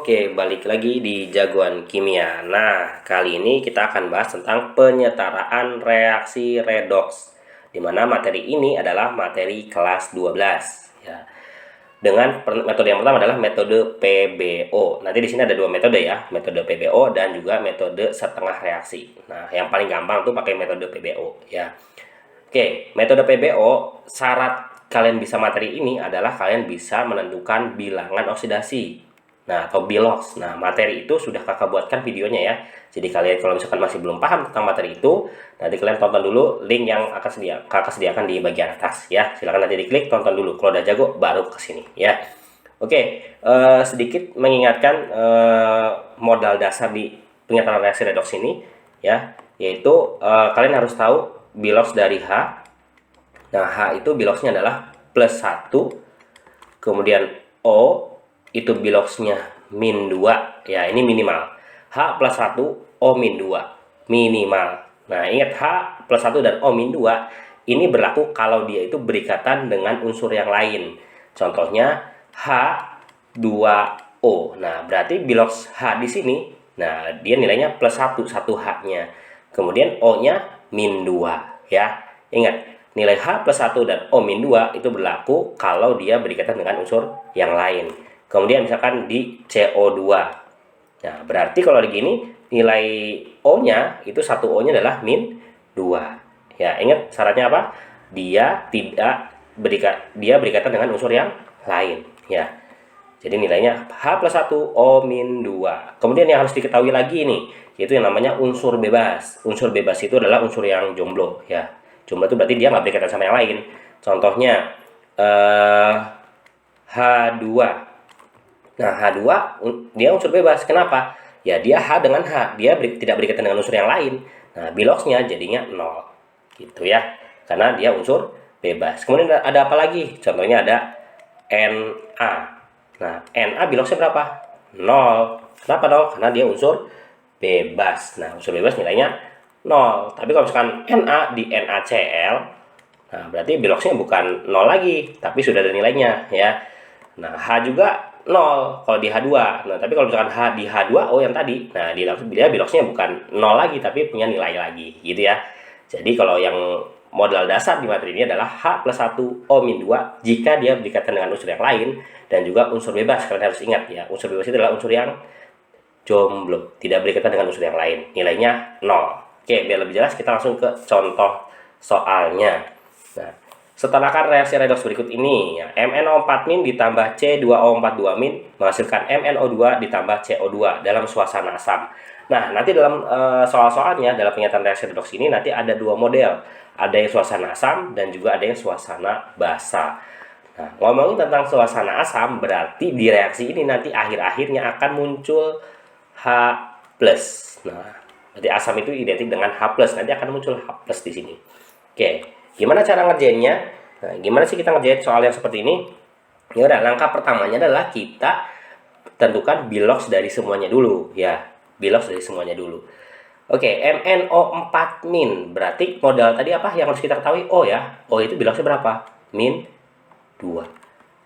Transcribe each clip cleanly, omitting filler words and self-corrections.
Oke, balik lagi di Jagoan Kimia. Nah, kali ini kita akan bahas tentang penyetaraan reaksi redoks, di mana materi ini adalah materi kelas 12 ya. Dengan metode yang pertama adalah metode PBO. Nanti di sini ada dua metode ya, metode PBO dan juga metode setengah reaksi. Nah, yang paling gampang tuh pakai metode PBO ya. Oke, metode PBO, syarat kalian bisa materi ini adalah kalian bisa menentukan bilangan oksidasi. Nah, atau bilox. Nah, materi itu sudah kakak buatkan videonya ya. Jadi kalian kalau misalkan masih belum paham tentang materi itu, nanti kalian tonton dulu link yang akan kakak sediakan di bagian atas ya. Silahkan nanti diklik, tonton dulu. Kalau udah jago, baru ke sini ya. Oke, sedikit mengingatkan modal dasar di penyetaraan reaksi redoks ini ya, yaitu kalian harus tahu bilox dari H. Nah, H itu biloxnya adalah +1, kemudian O itu biloxnya -2 ya, ini minimal. H +1 O -2 minimal. Nah, ingat H +1 dan O -2 ini berlaku kalau dia itu berikatan dengan unsur yang lain. Contohnya H2O. Nah, berarti bilox H di sini, nah dia nilainya +1, 1 H-nya. Kemudian O-nya -2 ya. Ingat, nilai H +1 dan O -2 itu berlaku kalau dia berikatan dengan unsur yang lain. Kemudian misalkan di CO2. Nah, berarti kalau begini nilai O-nya itu 1 O-nya adalah -2. Ya, ingat syaratnya apa? Dia berikatan dengan unsur yang lain, ya. Jadi nilainya H +1 O -2. Kemudian yang harus diketahui lagi nih, yaitu yang namanya unsur bebas. Unsur bebas itu adalah unsur yang jomblo, ya. Jomblo itu berarti dia nggak berikatan sama yang lain. Contohnya H2. Nah, H2 dia unsur bebas. Kenapa? Ya, dia H dengan H. Dia tidak berikatan dengan unsur yang lain. Nah, biloxnya jadinya 0. Gitu ya. Karena dia unsur bebas. Kemudian ada apa lagi? Contohnya ada Na. Nah, Na biloxnya berapa? 0. Kenapa 0? Karena dia unsur bebas. Nah, unsur bebas nilainya 0. Tapi kalau misalkan Na di NaCl, nah berarti biloxnya bukan 0 lagi, tapi sudah ada nilainya ya. Nah, H juga 0 kalau di H2. Nah, tapi kalau misalkan H di H2O yang tadi, nah dia biloxnya bukan 0 lagi tapi punya nilai lagi gitu ya. Jadi kalau yang modal dasar di materi ini adalah H +1 O -2 jika dia berikatan dengan unsur yang lain, dan juga unsur bebas. Kalian harus ingat ya, unsur bebas itu adalah unsur yang jomblo, tidak berikatan dengan unsur yang lain. Nilainya 0. Oke, biar lebih jelas kita langsung ke contoh soalnya. Nah, setelahkan reaksi redoks berikut ini ya, MnO4- ditambah C2O42- menghasilkan MnO2 ditambah CO2 dalam suasana asam. Nah, nanti dalam soal-soalnya dalam penyataan reaksi redoks ini nanti ada dua model. Ada yang suasana asam dan juga ada yang suasana basa. Nah, ngomongin tentang suasana asam, berarti di reaksi ini nanti akhir-akhirnya akan muncul H+. Nah, berarti asam itu identik dengan H+, nanti akan muncul H+ di sini. Oke, gimana cara ngerjainnya? Nah, gimana sih kita ngerjain soal yang seperti ini? Ya udah, langkah pertamanya adalah kita tentukan bilox dari semuanya dulu ya. Bilox dari semuanya dulu. Oke, MnO4- berarti modal tadi apa yang harus kita ketahui? O ya. O itu biloxnya berapa? -2.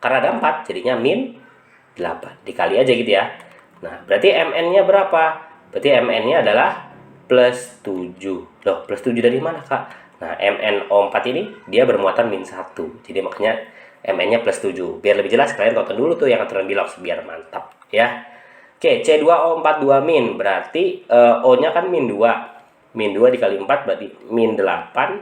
Karena ada 4 jadinya -8. Dikali aja gitu ya. Nah, berarti Mn-nya berapa? Berarti Mn-nya adalah +7. Loh, +7 dari mana, Kak? Nah, MnO4 ini dia bermuatan -1. Jadi makanya Mn-nya +7. Biar lebih jelas kalian tonton dulu tuh yang aturan bilox biar mantap ya. Oke, C2O42- berarti O-nya kan -2. -2 dikali 4 berarti -8.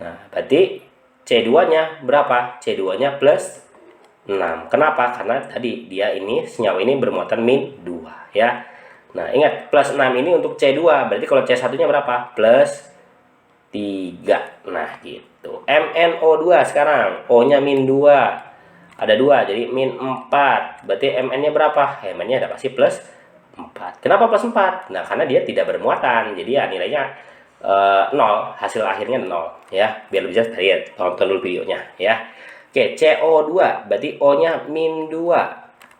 Nah, berarti C2-nya berapa? C2-nya +6. Kenapa? Karena tadi dia ini senyawa ini bermuatan -2 ya. Nah, ingat +6 ini untuk C2. Berarti kalau C1-nya berapa? +3. Nah, gitu. MnO2 sekarang. O-nya -2. Ada 2, jadi -4. Berarti Mn-nya berapa? Mn-nya ada pasti +4. Kenapa +4? Nah, karena dia tidak bermuatan. Jadi ya nilainya 0. Hasil akhirnya 0 ya. Biar lebih jelas tadi ya, tonton dulu videonya ya. Oke, CO2. Berarti O-nya -2.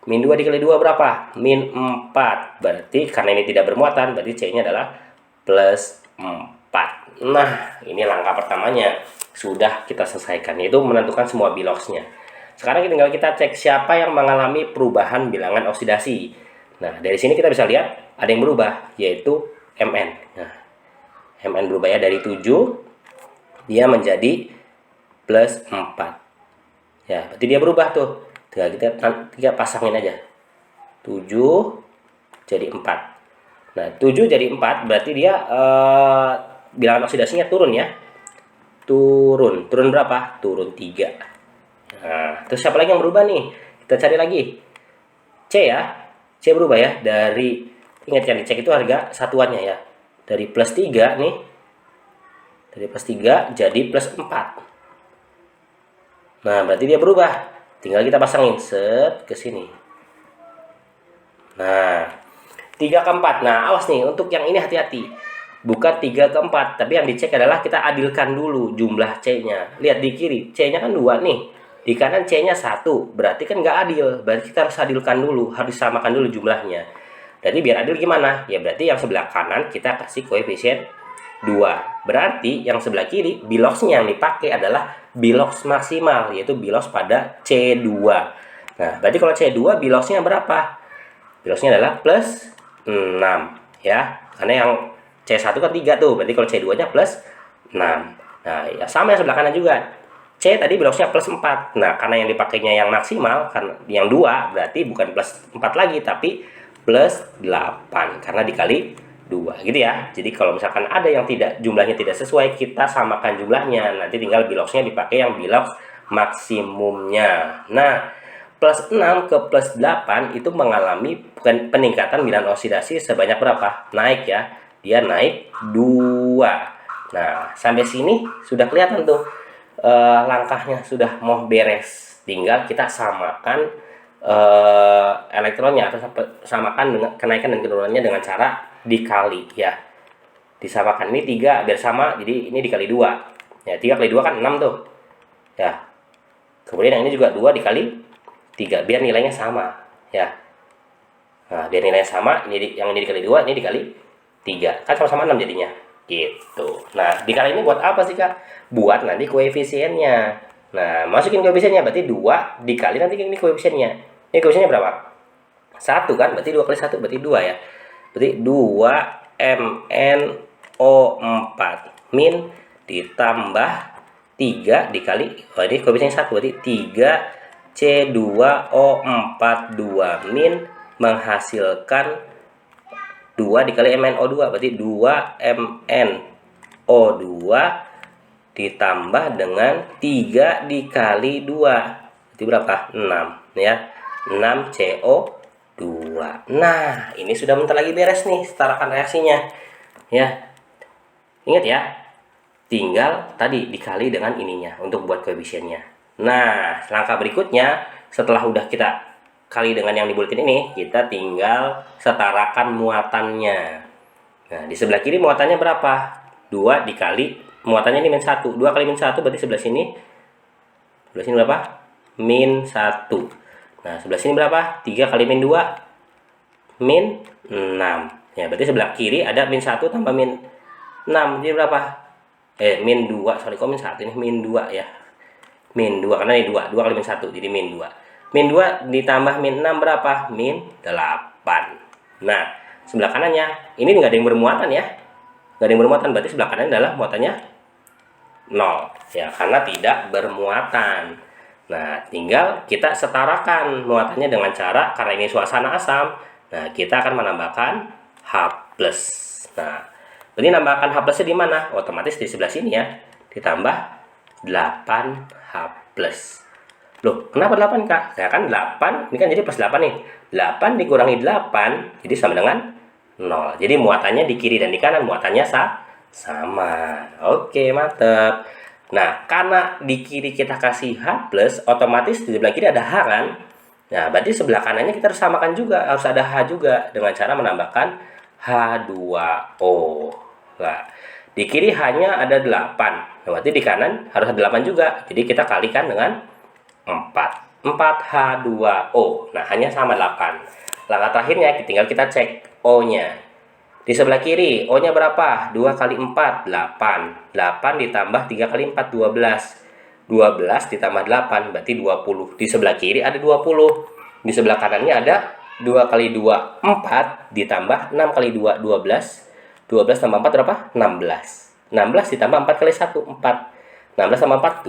-2 dikali 2 berapa? -4. Berarti karena ini tidak bermuatan, berarti C-nya adalah +4. Nah, ini langkah pertamanya. Sudah kita selesaikan, yaitu menentukan semua biloxnya. Sekarang tinggal kita cek siapa yang mengalami perubahan bilangan oksidasi. Nah, dari sini kita bisa lihat ada yang berubah, yaitu MN. Nah, MN berubah ya, dari 7 dia menjadi plus 4. Ya, berarti dia berubah tuh. Kita pasangin aja. 7 jadi 4. Nah, 7 jadi 4 berarti dia bilangan oksidasinya turun ya. Turun berapa? Turun 3. Nah, terus siapa lagi yang berubah nih? Kita cari lagi. C ya. C berubah ya, dari, ingat kan dicek itu harga satuannya ya. Dari plus 3 nih. Dari plus 3 jadi plus 4. Nah, berarti dia berubah. Tinggal kita pasangin set ke sini. Nah, 3 ke 4. Nah, awas nih, untuk yang ini hati-hati. Bukan 3 ke 4, tapi yang dicek adalah kita adilkan dulu jumlah C-nya. Lihat di kiri, C-nya kan 2 nih. Di kanan C-nya 1, berarti kan nggak adil. Berarti kita harus adilkan dulu, harus samakan dulu jumlahnya. Jadi biar adil gimana? Ya berarti yang sebelah kanan kita kasih koefisien 2. Berarti yang sebelah kiri, biloxnya yang dipakai adalah bilox maksimal, yaitu bilox pada C2. Nah, berarti kalau C2 biloxnya berapa? Biloxnya adalah plus 6 ya. Karena yang C1 kan 3 tuh, berarti kalau C2-nya plus 6. Nah, ya sama yang sebelah kanan juga. C tadi biloxnya plus 4. Nah, karena yang dipakainya yang maksimal, kan yang 2, berarti bukan plus 4 lagi, tapi plus 8. Karena dikali 2, gitu ya. Jadi kalau misalkan ada yang jumlahnya tidak sesuai, kita samakan jumlahnya. Nanti tinggal biloxnya dipakai yang bilox maksimumnya. Nah, plus 6 ke plus 8 itu mengalami peningkatan bilangan oksidasi sebanyak berapa? Naik ya. Dia naik 2. Nah, sampai sini sudah kelihatan tuh langkahnya sudah mau beres. Tinggal kita samakan elektronnya, atau samakan dengan kenaikan dan penurunannya dengan cara dikali ya. Disamakan ini 3 biar sama, jadi ini dikali 2. Ya, 3 kali 2 kan 6 tuh. Ya. Kemudian yang ini juga 2 dikali 3 biar nilainya sama ya. Nah, biar nilainya sama, yang ini dikali 2, ini dikali 3. Kan sama-sama 6 jadinya. Gitu. Nah, dikali ini buat apa sih, Kak? Buat nanti koefisiennya. Nah, masukin koefisiennya berarti 2 dikali nanti ini koefisiennya. Ini koefisiennya berapa? 1 kan? Berarti 2 kali 1 berarti 2 ya. Berarti 2 MnO4 min ditambah 3 dikali, ini koefisiennya 1 berarti 3 C2O42 min menghasilkan 2 dikali MnO2 berarti 2 MnO2 ditambah dengan 3 dikali 2 berarti berapa? 6 ya. 6 CO2. Nah, ini sudah bentar lagi beres nih, setarakan reaksinya ya. Ingat ya, tinggal tadi dikali dengan ininya untuk buat koefisiennya. Nah, langkah berikutnya setelah udah kita kali dengan yang dibuletin ini, kita tinggal setarakan muatannya. Nah, di sebelah kiri muatannya berapa? 2 dikali, muatannya ini min 1. 2 kali min 1 berarti sebelah sini. Sebelah sini berapa? Min 1. Nah, sebelah sini berapa? 3 kali min 2. Min 6. Ya, berarti sebelah kiri ada min 1 tambah min 6. Jadi berapa? Min 2. Sorry, kok min 1 ini? Min 2 ya. Min 2, karena ini 2. 2 kali min 1, jadi min 2. Min 2 ditambah min 6 berapa? Min 8. Nah, sebelah kanannya, ini nggak ada yang bermuatan ya. Nggak ada yang bermuatan, berarti sebelah kanan adalah muatannya 0. Ya, karena tidak bermuatan. Nah, tinggal kita setarakan muatannya dengan cara, karena ini suasana asam, nah kita akan menambahkan H+. Nah, berarti nambahkan H+-nya di mana? Otomatis di sebelah sini ya, ditambah 8H+. Loh, kenapa 8, Kak? Ya kan 8, ini kan jadi plus 8 nih. 8 dikurangi 8, jadi sama dengan 0. Jadi muatannya di kiri dan di kanan muatannya sama. Oke, mantap. Nah, karena di kiri kita kasih H+, otomatis di sebelah kiri ada H kan? Nah, berarti sebelah kanannya kita harus samakan juga, harus ada H juga dengan cara menambahkan H2O. Nah, di kiri hanya ada 8. Nah, berarti di kanan harus ada 8 juga. Jadi kita kalikan dengan 4. 4H2O. Nah, hanya sama 8. Langkah terakhirnya tinggal kita cek O-nya. Di sebelah kiri, O-nya berapa? 2 kali 4, 8. 8 ditambah 3 kali 4, 12. 12 ditambah 8, berarti 20. Di sebelah kiri ada 20. Di sebelah kanannya ada 2 kali 2, 4, ditambah 6 kali 2, 12. 12 tambah 4 berapa? 16. 16 ditambah 4 kali 1, 4. 16 tambah 4,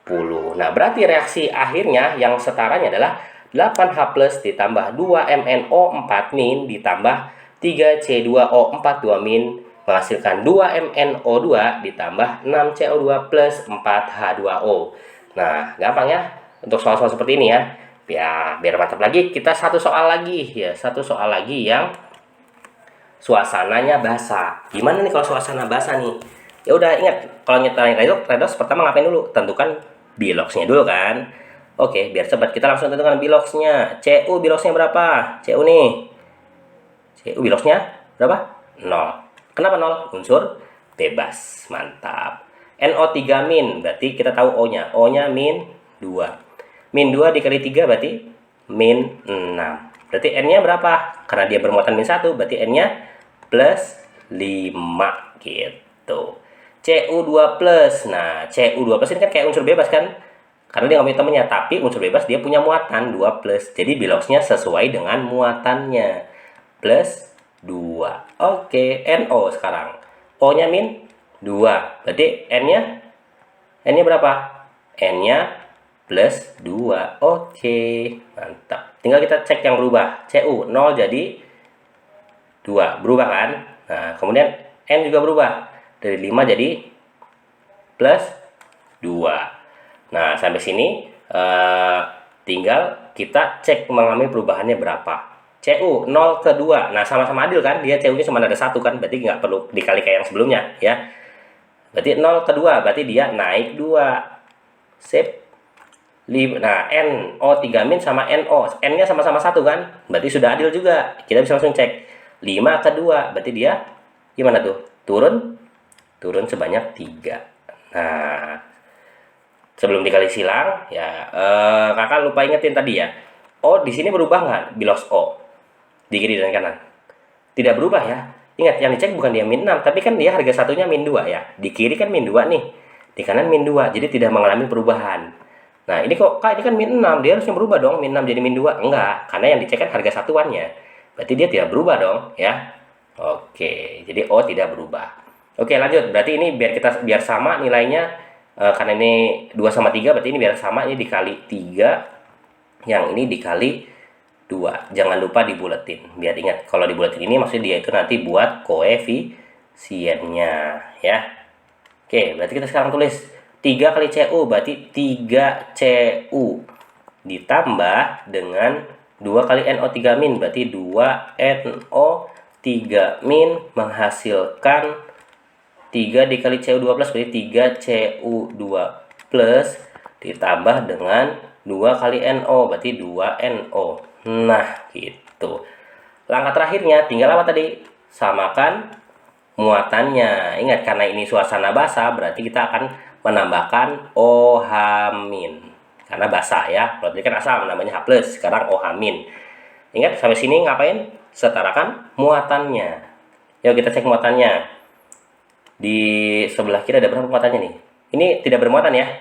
20. Nah, berarti reaksi akhirnya yang setaranya adalah 8H plus ditambah 2MnO4 min ditambah 3C2O4 2 min menghasilkan 2MnO2 ditambah 6CO2 plus 4H2O. Nah, gampang ya untuk soal-soal seperti ini ya. Ya, biar mantap lagi, kita satu soal lagi ya, satu soal lagi yang suasananya basah. Gimana nih kalau suasana basah nih? Ya udah ingat, kalau nyetarin redox pertama ngapain dulu? Tentukan biloxnya dulu kan. Oke, biar cepat kita langsung tentukan biloxnya. CU biloxnya berapa? CU nih. CU biloxnya berapa? 0. Kenapa 0? Unsur bebas. Mantap. NO3 min, berarti kita tahu O-nya. O-nya min 2. Min 2 dikali 3 berarti min 6. Berarti N-nya berapa? Karena dia bermuatan min 1, berarti N-nya plus 5 gitu. CU2 plus. Nah, CU2 plus ini kan kayak unsur bebas kan? Karena dia nggak punya temennya, tapi unsur bebas dia punya muatan 2 plus. Jadi biloxnya sesuai dengan muatannya. Plus 2. Oke, NO sekarang. O-nya min 2. Berarti N-nya berapa? N-nya plus 2. Oke, mantap. Tinggal kita cek yang berubah. CU 0 jadi 2. Berubah kan? Nah, kemudian N juga berubah. Dari 5 jadi plus 2. Nah, sampai sini tinggal kita cek mengalami perubahannya berapa. CU 0 ke 2. Nah, sama-sama adil kan? Dia CU-nya cuma ada 1 kan? Berarti nggak perlu dikali kayak yang sebelumnya ya. Berarti 0 ke 2, berarti dia naik 2. Sip. Nah, NO3 min sama NO. N-nya sama-sama 1 kan? Berarti sudah adil juga. Kita bisa langsung cek. 5 ke 2, berarti dia gimana tuh? Turun sebanyak 3. Nah, sebelum dikali silang, ya kakak lupa ingetin tadi ya. O di sini berubah nggak? Bilox O. Di kiri dan kanan. Tidak berubah ya. Ingat, yang dicek bukan dia min 6, tapi kan dia harga satunya min 2 ya. Di kiri kan min 2 nih. Di kanan min 2, jadi tidak mengalami perubahan. Nah, ini kok Kak, ini kan min 6, dia harusnya berubah dong, min 6 jadi min 2. Enggak, karena yang dicek kan harga satuannya. Berarti dia tidak berubah dong, ya. Oke, jadi O tidak berubah. Oke, lanjut. Berarti ini biar sama nilainya, karena ini 2 sama 3, berarti ini biar sama, ini dikali 3, yang ini dikali 2. Jangan lupa dibuletin. Biar ingat, kalau dibuletin ini maksudnya dia itu nanti buat koefisiennya, ya. Oke, berarti kita sekarang tulis 3 kali CU, berarti 3CU ditambah dengan 2 kali NO3 min, berarti 2NO3 min menghasilkan 3 dikali CU2 plus, berarti 3CU2 plus ditambah dengan 2 kali NO, berarti 2NO. Nah, gitu. Langkah terakhirnya tinggal apa tadi? Samakan muatannya. Ingat, karena ini suasana basah, berarti kita akan menambahkan OH min. Karena basah ya. Kalau tadi kan asam namanya H plus, sekarang OH min. Ingat, sampai sini ngapain? Setarakan muatannya. Yuk kita cek muatannya. Di sebelah kiri ada berapa muatannya nih? Ini tidak bermuatan ya.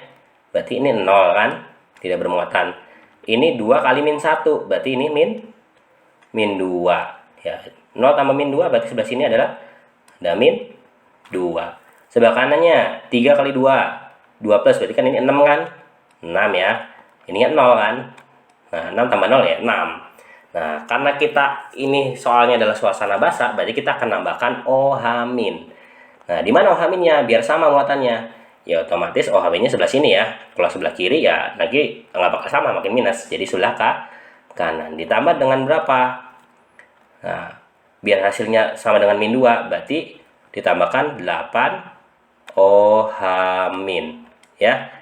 Berarti ini 0 kan? Tidak bermuatan. Ini 2 kali min 1, berarti ini min 2 ya. 0 tambah min 2 berarti sebelah sini adalah ada min 2. Sebelah kanannya 3 kali 2 plus, berarti kan ini 6 kan? 6 ya. Ini kan 0 kan? Nah, 6 tambah 0 ya 6. Nah, karena kita ini soalnya adalah suasana basah, berarti kita akan nambahkan OH min. Nah, di mana OH minnya? Biar sama muatannya. Ya otomatis OH minnya sebelah sini ya. Kalau sebelah kiri ya lagi nggak bakal sama, makin minus. Jadi sebelah kanan. Ditambah dengan berapa? Nah, biar hasilnya sama dengan min 2, berarti ditambahkan 8 OH min. Ya.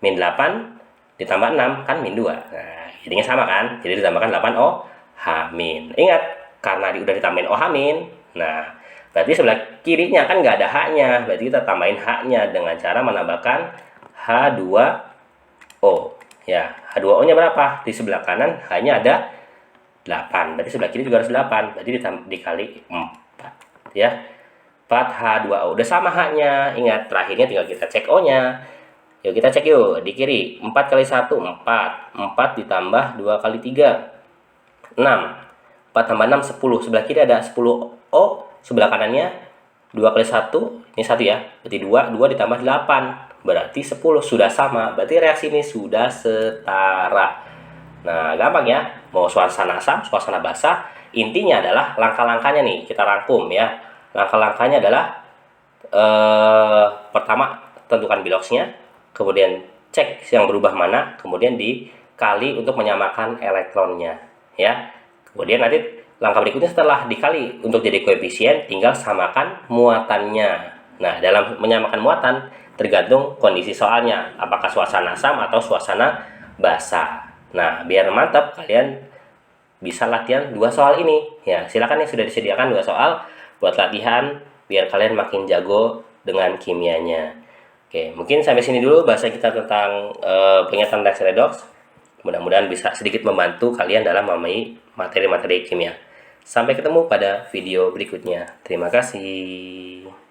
Min 8 ditambah 6 kan min 2. Nah, jadinya sama kan? Jadi ditambahkan 8 OH min. Ingat, karena udah ditambahin OH min. Nah, berarti sebelah kirinya kan nggak ada H-nya. Berarti kita tambahin H-nya dengan cara menambahkan H2O. Ya, H2O-nya berapa? Di sebelah kanan H-nya ada 8. Berarti sebelah kiri juga harus 8. Berarti dikali 4. Ya. 4H2O. Udah sama H-nya. Ingat, terakhirnya tinggal kita cek O-nya. Yuk kita cek yuk. Di kiri 4 kali 1 4. 4 ditambah 2 kali 3 6. 4 tambah 6, 10. Sebelah kiri ada 10O, sebelah kanannya 2 kali 1, ini 1 ya. Berarti 2, 2 ditambah 8. Berarti 10, sudah sama. Berarti reaksi ini sudah setara. Nah, gampang ya. Mau suasana asam, suasana basah, intinya adalah langkah-langkahnya nih, kita rangkum ya. Langkah-langkahnya adalah pertama, tentukan biloxnya, kemudian cek yang berubah mana, kemudian dikali untuk menyamakan elektronnya ya. Kemudian nanti langkah berikutnya setelah dikali untuk jadi koefisien, tinggal samakan muatannya. Nah, dalam menyamakan muatan tergantung kondisi soalnya, apakah suasana asam atau suasana basah. Nah, biar mantap kalian bisa latihan 2 soal ini ya. Silakan yang sudah disediakan 2 soal buat latihan biar kalian makin jago dengan kimianya. Oke, mungkin sampai sini dulu bahasa kita tentang pernyataan reaksi redoks. Mudah-mudahan bisa sedikit membantu kalian dalam memahami materi-materi kimia. Sampai ketemu pada video berikutnya. Terima kasih.